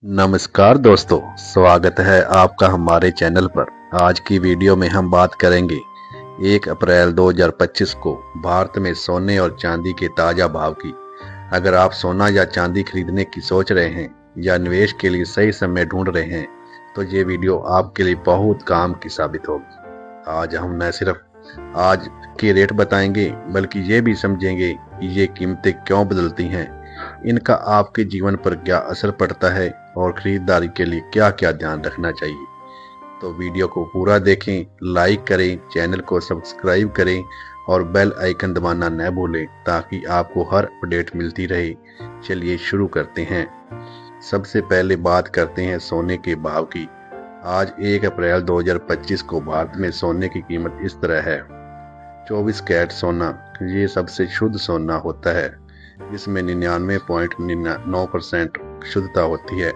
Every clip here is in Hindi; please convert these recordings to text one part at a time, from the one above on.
नमस्कार दोस्तों, स्वागत है आपका हमारे चैनल पर। आज की वीडियो में हम बात करेंगे 1 अप्रैल 2025 को भारत में सोने और चांदी के ताज़ा भाव की। अगर आप सोना या चांदी खरीदने की सोच रहे हैं या निवेश के लिए सही समय ढूंढ रहे हैं तो ये वीडियो आपके लिए बहुत काम की साबित होगी। आज हम न सिर्फ आज के रेट बताएंगे बल्कि ये भी समझेंगे कि ये कीमतें क्यों बदलती हैं, इनका आपके जीवन पर क्या असर पड़ता है और खरीदारी के लिए क्या क्या ध्यान रखना चाहिए। तो वीडियो को पूरा देखें, लाइक करें, चैनल को सब्सक्राइब करें और बेल आइकन दबाना न भूलें ताकि आपको हर अपडेट मिलती रहे। चलिए शुरू करते हैं। सबसे पहले बात करते हैं सोने के भाव की। आज 1 अप्रैल 2025 को भारत में सोने की कीमत इस तरह है। 24 कैरेट सोना, ये सबसे शुद्ध सोना होता है जिसमें 99.9% शुद्धता होती है।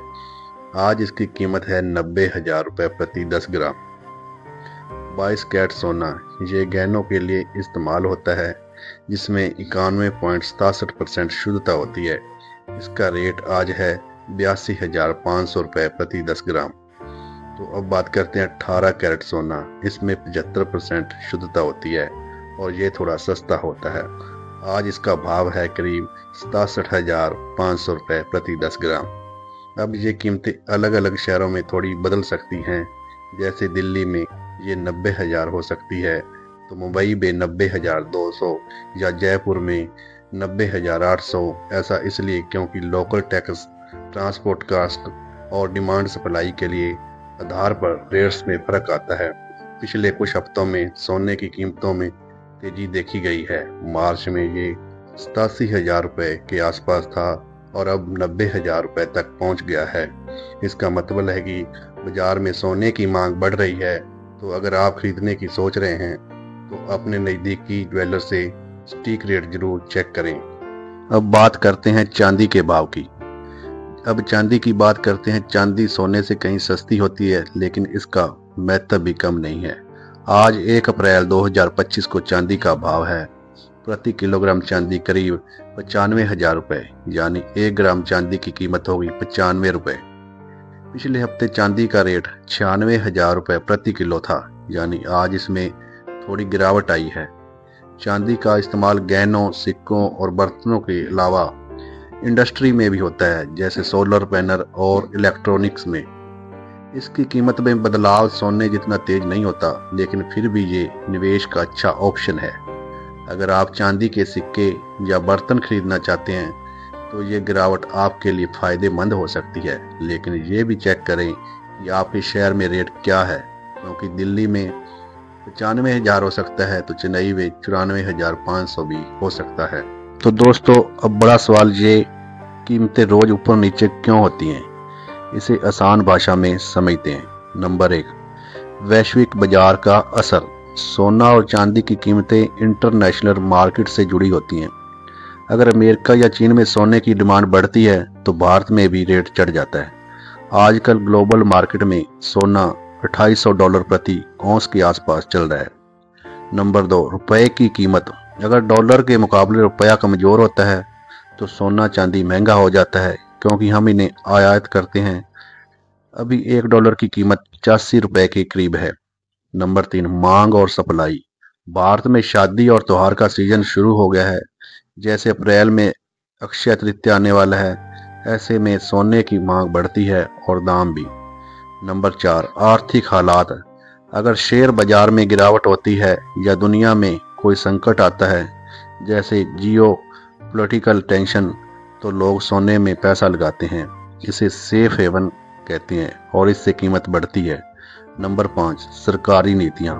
आज इसकी कीमत है 90,000 रुपये प्रति 10 ग्राम। 22 कैरेट सोना, ये गहनों के लिए इस्तेमाल होता है जिसमें 91.67% शुद्धता होती है। इसका रेट आज है 82,500 रुपये प्रति 10 ग्राम। तो अब बात करते हैं 18 कैरेट सोना। इसमें 75% शुद्धता होती है और ये थोड़ा सस्ता होता है। आज इसका भाव है करीब 67,500 रुपये प्रति 10 ग्राम। अब ये कीमतें अलग अलग शहरों में थोड़ी बदल सकती हैं। जैसे दिल्ली में ये 90,000 हो सकती है, तो मुंबई में 90,200 या जयपुर में 90,800। ऐसा इसलिए क्योंकि लोकल टैक्स, ट्रांसपोर्ट कास्ट और डिमांड सप्लाई के लिए आधार पर रेट्स में फ़र्क आता है। पिछले कुछ हफ्तों में सोने की कीमतों में तेजी देखी गई है। मार्च में ये 87,000 रुपये के आसपास था और अब 90,000 रुपये तक पहुंच गया है। इसका मतलब है कि बाजार में सोने की मांग बढ़ रही है। तो अगर आप खरीदने की सोच रहे हैं तो अपने नज़दीकी ज्वेलर से स्टिक रेट जरूर चेक करें। अब बात करते हैं चांदी के भाव की। अब चांदी की बात करते हैं। चांदी सोने से कहीं सस्ती होती है लेकिन इसका महत्व भी कम नहीं है। आज 1 अप्रैल 2025 को चांदी का भाव है प्रति किलोग्राम चांदी करीब 95,000 रुपये, यानी 1 ग्राम चांदी की कीमत होगी 95 रुपये। पिछले हफ्ते चांदी का रेट 96,000 रुपये प्रति किलो था, यानी आज इसमें थोड़ी गिरावट आई है। चांदी का इस्तेमाल गहनों, सिक्कों और बर्तनों के अलावा इंडस्ट्री में भी होता है, जैसे सोलर पैनल और इलेक्ट्रॉनिक्स में। इसकी कीमत में बदलाव सोने जितना तेज नहीं होता, लेकिन फिर भी ये निवेश का अच्छा ऑप्शन है। अगर आप चांदी के सिक्के या बर्तन खरीदना चाहते हैं तो ये गिरावट आपके लिए फ़ायदेमंद हो सकती है, लेकिन ये भी चेक करें कि आपके शहर में रेट क्या है, क्योंकि दिल्ली में 95,000 हो सकता है तो चेन्नई में 94,500 भी हो सकता है। तो दोस्तों, अब बड़ा सवाल ये, कीमतें रोज़ ऊपर नीचे क्यों होती हैं? इसे आसान भाषा में समझते हैं। नंबर 1, वैश्विक बाजार का असर। सोना और चांदी की कीमतें इंटरनेशनल मार्केट से जुड़ी होती हैं। अगर अमेरिका या चीन में सोने की डिमांड बढ़ती है तो भारत में भी रेट चढ़ जाता है। आजकल ग्लोबल मार्केट में सोना $2,800 प्रति औंस के आसपास चल रहा है। नंबर 2, रुपए की कीमत। अगर डॉलर के मुकाबले रुपया कमज़ोर होता है तो सोना चांदी महंगा हो जाता है, क्योंकि हम इन्हें आयात करते हैं। अभी $1 की कीमत 85 रुपये के करीब है। नंबर 3, मांग और सप्लाई। भारत में शादी और त्योहार का सीजन शुरू हो गया है। जैसे अप्रैल में अक्षय तृतीया आने वाला है, ऐसे में सोने की मांग बढ़ती है और दाम भी। नंबर 4, आर्थिक हालात। अगर शेयर बाजार में गिरावट होती है या दुनिया में कोई संकट आता है, जैसे जियो पॉलिटिकल टेंशन, तो लोग सोने में पैसा लगाते हैं। इसे सेफ हेवन कहते हैं और इससे कीमत बढ़ती है। नंबर 5, सरकारी नीतियाँ।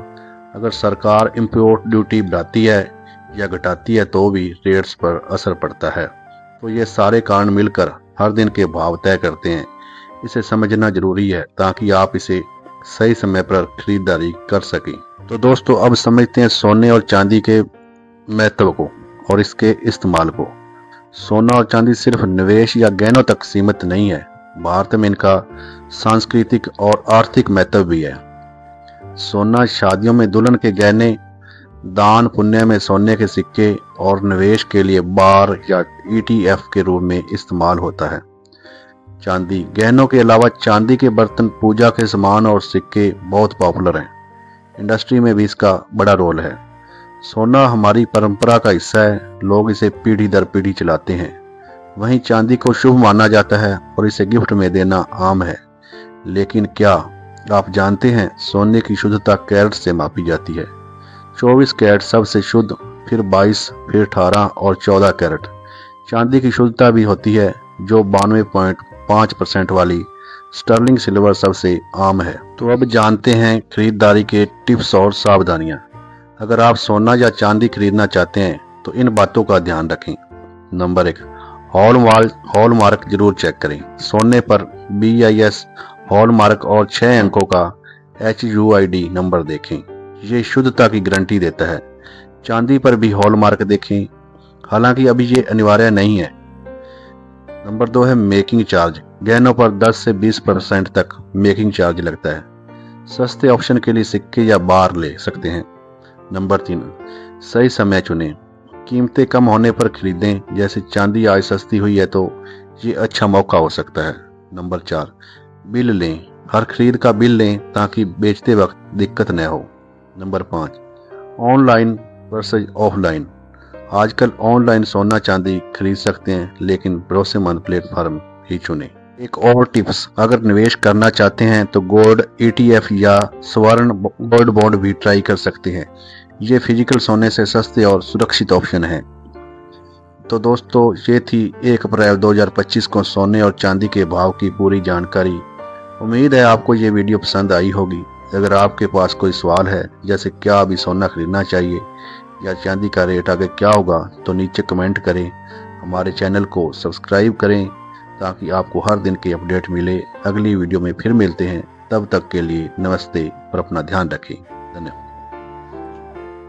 अगर सरकार इंपोर्ट ड्यूटी बढ़ाती है या घटाती है तो भी रेट्स पर असर पड़ता है। तो ये सारे कारण मिलकर हर दिन के भाव तय करते हैं। इसे समझना जरूरी है ताकि आप इसे सही समय पर खरीदारी कर सकें। तो दोस्तों, अब समझते हैं सोने और चांदी के महत्व को और इसके इस्तेमाल को। सोना और चांदी सिर्फ निवेश या गहनों तक सीमित नहीं है। भारत में इनका सांस्कृतिक और आर्थिक महत्व भी है। सोना शादियों में दुल्हन के गहने, दान पुण्य में सोने के सिक्के और निवेश के लिए बार या ETF के रूप में इस्तेमाल होता है। चांदी। गहनों के अलावा चांदी के बर्तन, पूजा के सामान और सिक्के बहुत पॉपुलर हैं। इंडस्ट्री में भी इसका बड़ा रोल है। सोना हमारी परंपरा का हिस्सा है, लोग इसे पीढ़ी दर पीढ़ी चलाते हैं। वहीं चांदी को शुभ माना जाता है और इसे गिफ्ट में देना आम है। लेकिन क्या आप जानते हैं, सोने की शुद्धता कैरेट से मापी जाती है। 24 कैरेट सबसे शुद्ध, फिर 22, फिर 18 और 14 कैरेट। चांदी की शुद्धता भी होती है, जो 92.5% वाली स्टर्लिंग सिल्वर सबसे आम है। तो अब जानते हैं खरीदारी के टिप्स और सावधानियां। अगर आप सोना या चांदी खरीदना चाहते हैं तो इन बातों का ध्यान रखें। नंबर 1, हॉलमार्क जरूर चेक करें। सोने पर BIS हॉलमार्क और 6 अंकों का HUID नंबर देखें, ये शुद्धता की गारंटी देता है। चांदी पर भी हॉलमार्क देखें, हालांकि अभी ये अनिवार्य नहीं है। नंबर 2 है मेकिंग चार्ज। गहनों पर 10 से 20% तक मेकिंग चार्ज लगता है। सस्ते ऑप्शन के लिए सिक्के या बार ले सकते हैं। नंबर 3, सही समय चुनें। कीमतें कम होने पर खरीदें, जैसे चांदी आज सस्ती हुई है तो ये अच्छा मौका हो सकता है। नंबर 4, बिल लें। हर खरीद का बिल लें ताकि बेचते वक्त दिक्कत न हो। Number 5, online versus offline. आजकल ऑनलाइन सोना चांदी खरीद सकते हैं, लेकिन भरोसेमंद प्लेटफॉर्म ही चुनें। एक और टिप्स, अगर निवेश करना चाहते हैं तो गोल्ड ETF या स्वर्ण गोल्ड बॉन्ड भी ट्राई कर सकते हैं। ये फिजिकल सोने से सस्ते और सुरक्षित ऑप्शन हैं। तो दोस्तों, ये थी 1 अप्रैल 2025 को सोने और चांदी के भाव की पूरी जानकारी। उम्मीद है आपको ये वीडियो पसंद आई होगी। अगर आपके पास कोई सवाल है, जैसे क्या अभी सोना खरीदना चाहिए या चांदी का रेट आगे क्या होगा, तो नीचे कमेंट करें। हमारे चैनल को सब्सक्राइब करें ताकि आपको हर दिन की अपडेट मिले। अगली वीडियो में फिर मिलते हैं, तब तक के लिए नमस्ते और अपना ध्यान रखें। धन्यवाद।